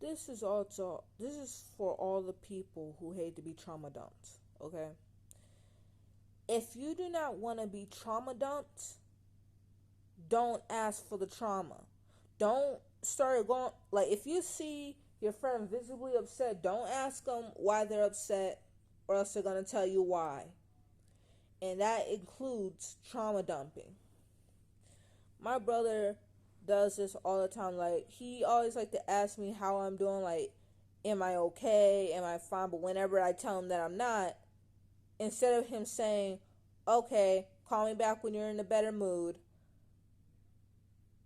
this is for all the people who hate to be trauma dumped, okay? If you do not want to be trauma dumped, don't ask for the trauma. Don't start going, like, if you see your friend visibly upset, don't ask them why they're upset, or else they're going to tell you why. And that includes trauma dumping. My brother does this all the time. Like, he always like to ask me how I'm doing, like, am I okay? Am I fine? But whenever I tell him that I'm not, instead of him saying, okay, call me back when you're in a better mood,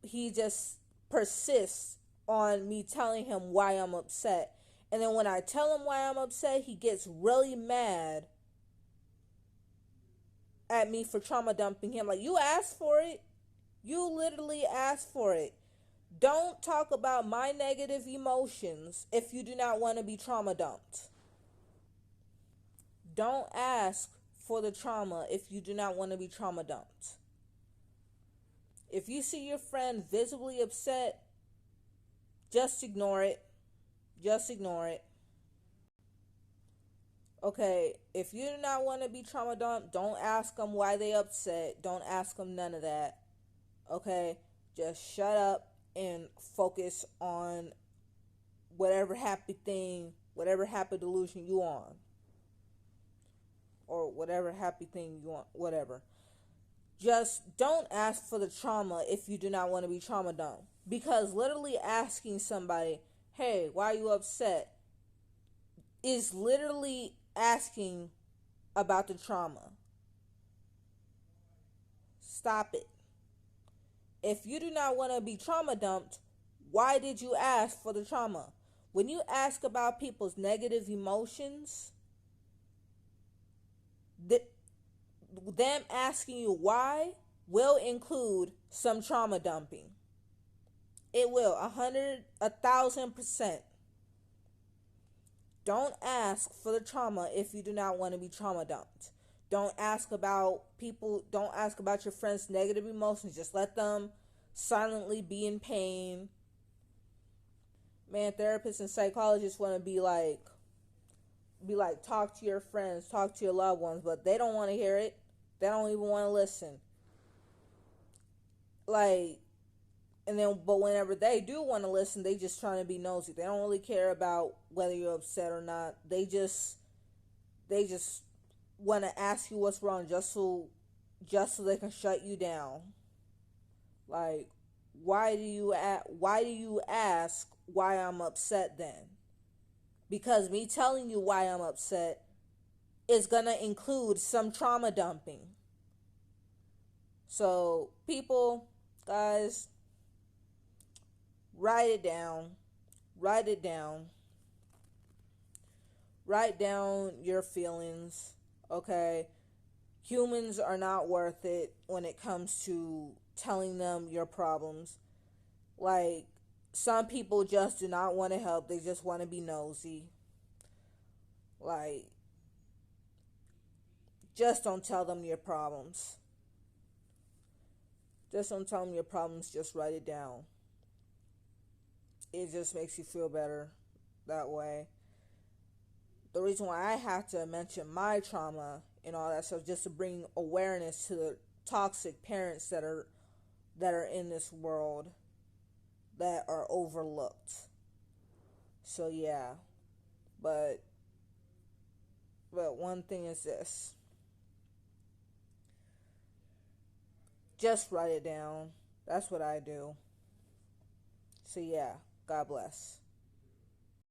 he just persists on me telling him why I'm upset. And then when I tell him why I'm upset, he gets really mad at me for trauma dumping him. Like, you asked for it. You literally asked for it. Don't talk about my negative emotions if you do not want to be trauma dumped. Don't ask for the trauma if you do not want to be trauma dumped. If you see your friend visibly upset, just ignore it. Just ignore it. Okay, if you do not want to be trauma dumped, don't ask them why they upset. Don't ask them none of that. Okay, just shut up and focus on whatever happy thing, whatever happy delusion you on, or whatever happy thing you want, whatever. Just don't ask for the trauma if you do not want to be trauma dumped. Because literally asking somebody, hey, why are you upset, is literally asking about the trauma. Stop it. If you do not want to be trauma dumped, why did you ask for the trauma? When you ask about people's negative emotions, them asking you why will include some trauma dumping. It will, 1,000%. Don't ask for the trauma if you do not want to be trauma dumped. Don't ask about people, don't ask about your friends' negative emotions. Just let them silently be in pain. Man, therapists and psychologists want to be like, talk to your friends, talk to your loved ones, but they don't want to hear it. They don't even want to listen. Like, and then, but whenever they do want to listen, they just trying to be nosy. They don't really care about whether you're upset or not. They just want to ask you what's wrong, just so they can shut you down. Like, why do you ask why I'm upset then? Because me telling you why I'm upset is gonna include some trauma dumping. So, people, guys, write it down. Write it down. Write down your feelings. Okay? Humans are not worth it when it comes to telling them your problems. Like, some people just do not want to help. They just want to be nosy. Like, just don't tell them your problems. Just don't tell them your problems. Just write it down. It just makes you feel better that way. The reason why I have to mention my trauma and all that stuff, just to bring awareness to the toxic parents that are in this world, that are overlooked. So yeah, but one thing is this: just write it down. That's what I do. So yeah, God bless.